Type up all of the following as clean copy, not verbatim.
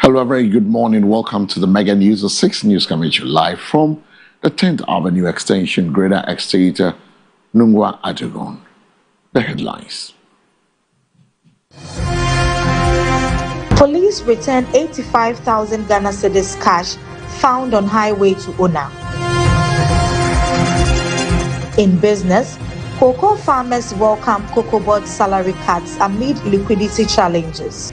Hello, a very good morning. Welcome to the Mega News of 6 News coming to you live from the 10th Avenue Extension, Greater Estate, Nungwa Adugon. The headlines. Police returned 85,000 Ghana cedis cash found on highway to Una. In business, cocoa farmers welcome cocoa board salary cuts amid liquidity challenges.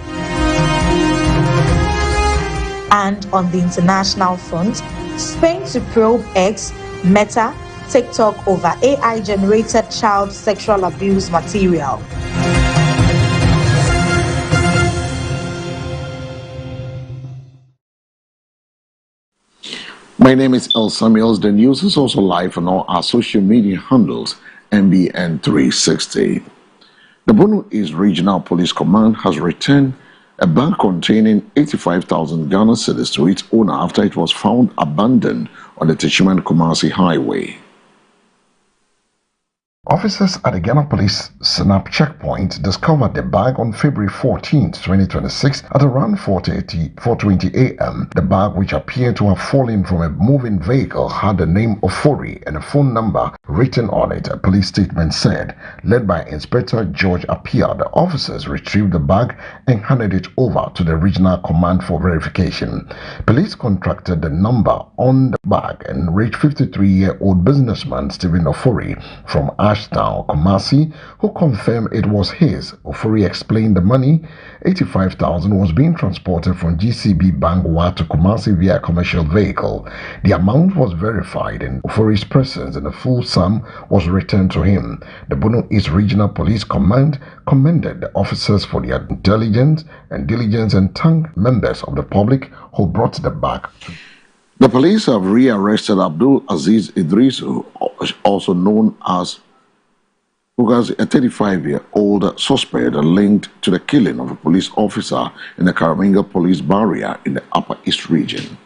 And on the international front, Spain to probe X, Meta, TikTok over AI-generated child sexual abuse material. My name is El Samuels. The news is also live on all our social media handles, MBN360. The Bono East Regional Police Command has returned a bag containing 85,000 Ghana cedis to its owner after it was found abandoned on the Techiman-Kumasi Highway. Officers at the Ghana Police Snap checkpoint discovered the bag on February 14, 2026 at around 4:20 a.m. The bag, which appeared to have fallen from a moving vehicle, had the name Ofori and a phone number written on it, a police statement said. Led by Inspector George Apia, the officers retrieved the bag and handed it over to the regional command for verification. Police contracted the number on the bag and reached 53-year-old businessman Stephen Ofori from Ashtown, Kumasi, who confirmed it was his. Ofori explained the money, 85,000, was being transported from GCB Bangwa to Kumasi via a commercial vehicle. The amount was verified and Ofori's presence and the full sum was returned to him. The Bono East Regional Police Command commended the officers for their intelligence and diligence and thanked members of the public who brought the bag. The police have rearrested Abdul Aziz Idrisu, also known as Ugazi, a 35-year-old suspect linked to the killing of a police officer in the Karaminga police barrier in the Upper East region.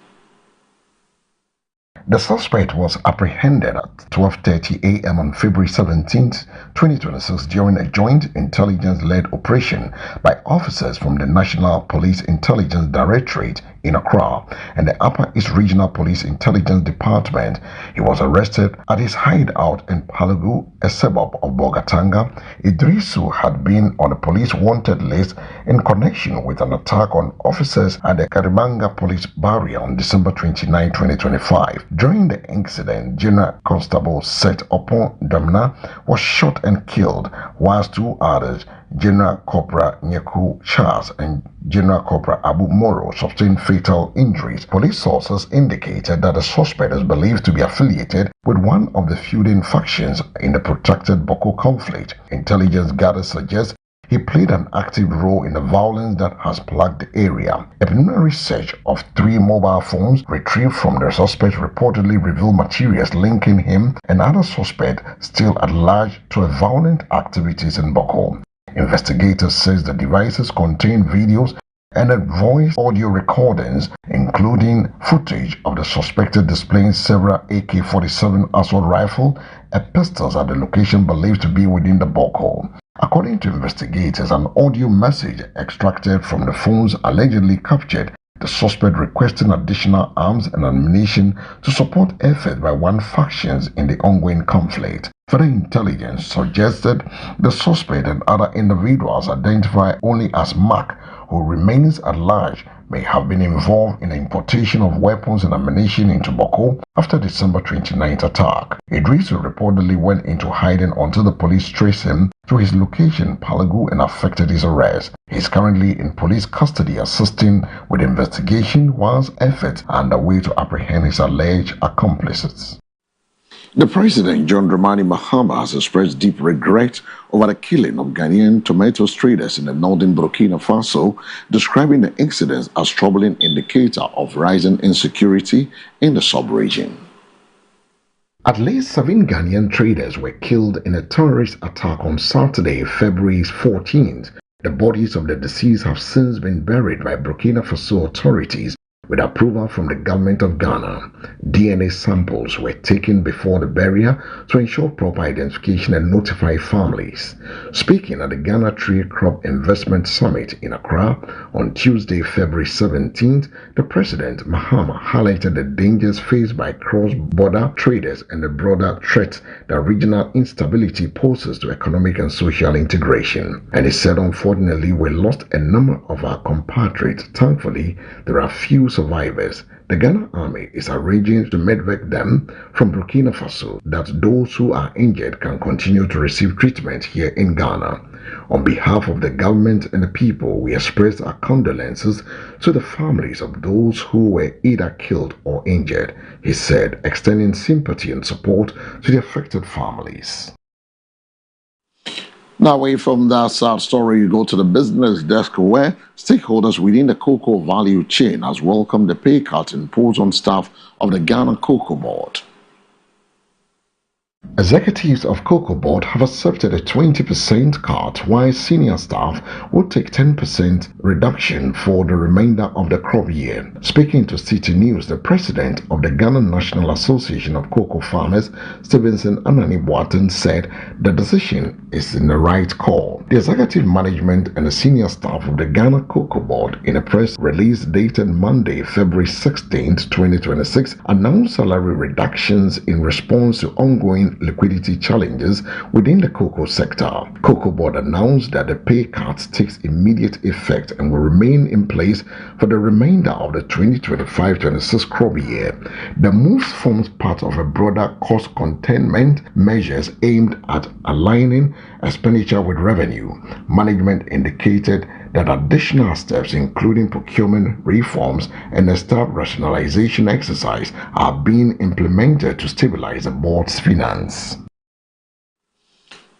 The suspect was apprehended at 12:30 a.m. on February 17, 2026 during a joint intelligence-led operation by officers from the National Police Intelligence Directorate in Accra and the Upper East Regional Police Intelligence Department. He was arrested at his hideout in Palugu, a suburb of Bogatanga. Idrisu had been on a police wanted list in connection with an attack on officers at the Karimanga police barrier on December 29, 2025. During the incident, General Constable Seth Opon Domna was shot and killed, whilst two others, General Corporal Nyeku Charles and General Corporal Abu Moro, sustained fatal injuries. Police sources indicated that the suspect is believed to be affiliated with one of the feuding factions in the protracted Boko conflict. Intelligence gathers suggest he played an active role in the violence that has plagued the area. A preliminary search of 3 mobile phones retrieved from the suspect reportedly revealed materials linking him and other suspects still at large to violent activities in Boko. Investigators says the devices contain videos and voice audio recordings, including footage of the suspected displaying several AK-47 assault rifle and pistols at the location believed to be within the Boko. According to investigators, an audio message extracted from the phones allegedly captured the suspect requesting additional arms and ammunition to support efforts by one faction in the ongoing conflict. Further intelligence suggested the suspect and other individuals identified only as Mark, who remains at large, may have been involved in the importation of weapons and ammunition into Boko after December 29th attack. Idrisu reportedly went into hiding until the police traced him to his location, Palugu, and affected his arrest. He is currently in police custody assisting with investigation whilst efforts are underway to apprehend his alleged accomplices. The President, John Dramani Mahama, has expressed deep regret over the killing of Ghanaian tomato traders in the northern Burkina Faso, describing the incidents as troubling indicator of rising insecurity in the sub-region. At least 7 Ghanaian traders were killed in a terrorist attack on Saturday, February 14th. The bodies of the deceased have since been buried by Burkina Faso authorities, with approval from the government of Ghana. DNA samples were taken before the burial to ensure proper identification and notify families. Speaking at the Ghana Tree Crop Investment Summit in Accra on Tuesday, February 17th, the President, Mahama, highlighted the dangers faced by cross-border traders and the broader threat that regional instability poses to economic and social integration. And he said, unfortunately, we lost a number of our compatriots. Thankfully, there are few survivors. The Ghana Army is arranging to medevac them from Burkina Faso, that those who are injured can continue to receive treatment here in Ghana. On behalf of the government and the people, we express our condolences to the families of those who were either killed or injured, he said, extending sympathy and support to the affected families. Now, away from that sad story, you go to the business desk where stakeholders within the cocoa value chain has welcomed the pay cut imposed on staff of the Ghana Cocoa Board. Executives of Cocoa Board have accepted a 20% cut, while senior staff will take 10% reduction for the remainder of the crop year. Speaking to City News, the president of the Ghana National Association of Cocoa Farmers, Stevenson Anani Boateng, said the decision is in the right call. The executive management and the senior staff of the Ghana Cocoa Board, in a press release dated Monday, February 16, 2026, announced salary reductions in response to ongoing liquidity challenges within the cocoa sector. Cocoa Board announced that the pay cut takes immediate effect and will remain in place for the remainder of the 2025-26 crop year. The move forms part of a broader cost containment measures aimed at aligning expenditure with revenue. Management indicated that additional steps, including procurement reforms and a staff rationalization exercise, are being implemented to stabilize the board's finance.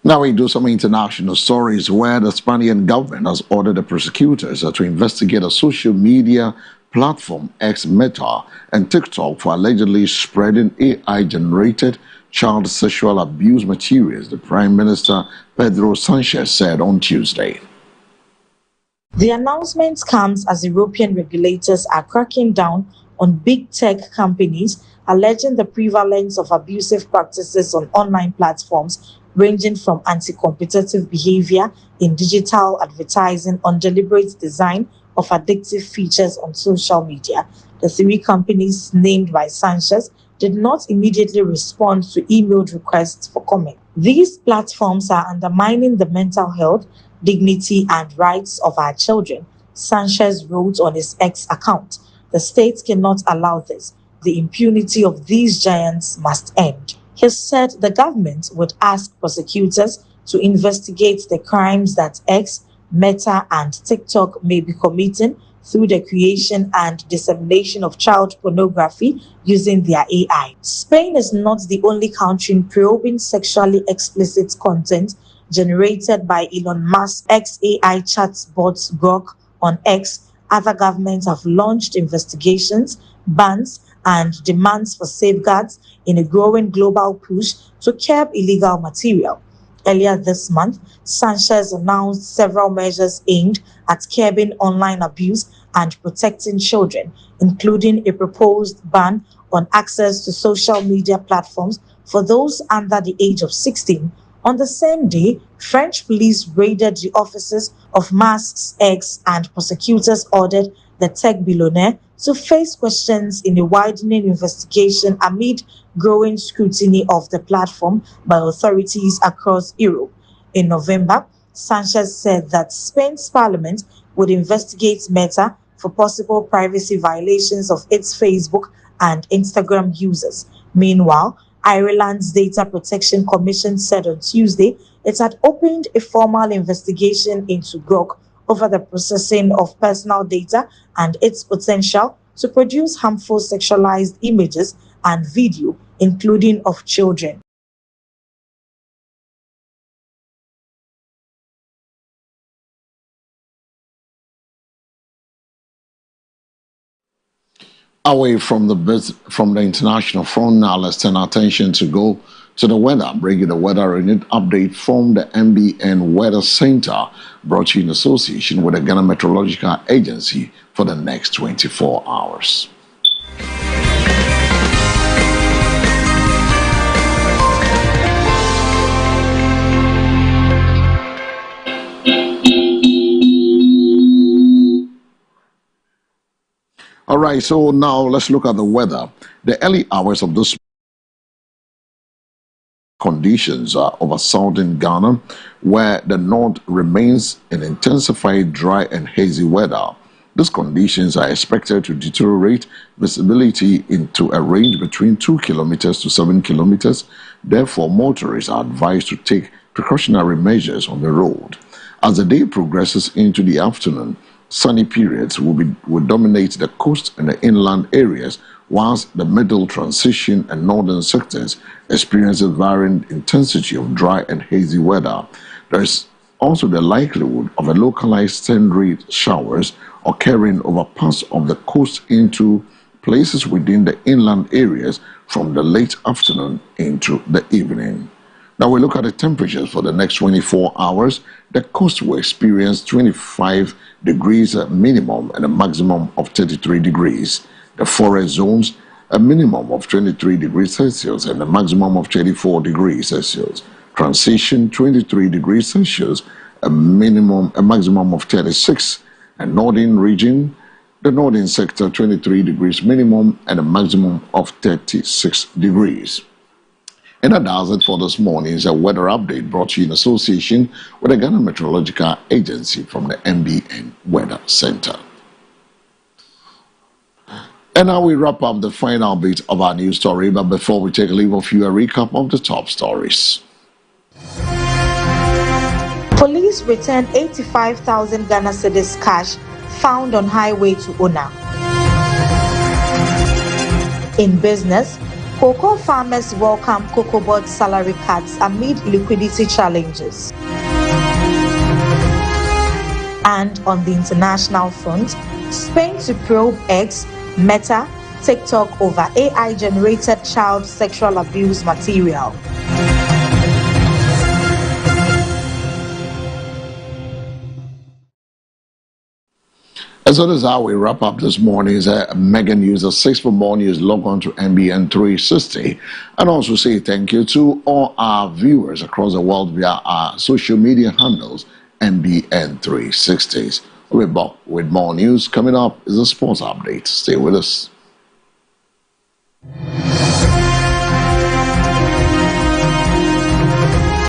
Now we do some international stories where the Spanish government has ordered the prosecutors to investigate a social media platform X Meta and TikTok for allegedly spreading AI-generated child sexual abuse materials, the Prime Minister Pedro Sanchez said on Tuesday. The announcement comes as European regulators are cracking down on big tech companies alleging the prevalence of abusive practices on online platforms, ranging from anti-competitive behavior in digital advertising on deliberate design of addictive features on social media. The three companies named by Sanchez did not immediately respond to emailed requests for comment. These platforms are undermining the mental health, dignity and rights of our children, Sanchez wrote on his X account. The state cannot allow this. The impunity of these giants must end. He said the government would ask prosecutors to investigate the crimes that X, Meta and TikTok may be committing through the creation and dissemination of child pornography using their AI. Spain is not the only country probing sexually explicit content generated by Elon Musk's XAI chatbot Grok on X. Other governments have launched investigations, bans, and demands for safeguards in a growing global push to curb illegal material. Earlier this month, Sanchez announced several measures aimed at curbing online abuse and protecting children, including a proposed ban on access to social media platforms for those under the age of 16. On the same day, French police raided the offices of Musk's X, and prosecutors ordered the tech billionaire to face questions in a widening investigation amid growing scrutiny of the platform by authorities across Europe. In November, Sanchez said that Spain's parliament would investigate Meta for possible privacy violations of its Facebook and Instagram users. Meanwhile, Ireland's Data Protection Commission said on Tuesday it had opened a formal investigation into Grok over the processing of personal data and its potential to produce harmful sexualized images and video, including of children. Away from the international front now, let's turn our attention to go To the weather, bringing the weather unit update from the MBN Weather Center, brought to you in association with the Ghana Meteorological Agency for the next 24 hours. All right, so now let's look at the weather. The early hours of this conditions are over southern Ghana, where the north remains in intensified dry and hazy weather. These conditions are expected to deteriorate visibility into a range between 2 kilometers to 7 kilometers. Therefore, motorists are advised to take precautionary measures on the road. As the day progresses into the afternoon, sunny periods will dominate the coast and the inland areas, whilst the middle transition and northern sectors experience a varying intensity of dry and hazy weather. There is also the likelihood of a localized thundery showers occurring over parts of the coast into places within the inland areas from the late afternoon into the evening. Now we look at the temperatures for the next 24 hours. The coast will experience 25 degrees minimum and a maximum of 33 degrees. The forest zones, a minimum of 23 degrees Celsius and a maximum of 24 degrees Celsius. Transition, 23 degrees Celsius, a maximum of 36. And northern region, the northern sector, 23 degrees minimum and a maximum of 36 degrees. And that does it for this morning's weather update, brought to you in association with the Ghana Meteorological Agency from the MBN Weather Center. And now we wrap up the final bit of our news story, but before we take a leave of you, a recap of the top stories. Police returned 85,000 Ghana cedis cash found on highway to Una. In business, cocoa farmers welcome cocoa board salary cuts amid liquidity challenges. And on the international front, Spain to probe X, Meta, TikTok over AI-generated child sexual abuse material. And so this is how we wrap up this morning's Mega News. At 6 for more news, log on to MBN 360. And also say thank you to all our viewers across the world via our social media handles, MBN 360. We'll be back with more news. Coming up is a sports update. Stay with us.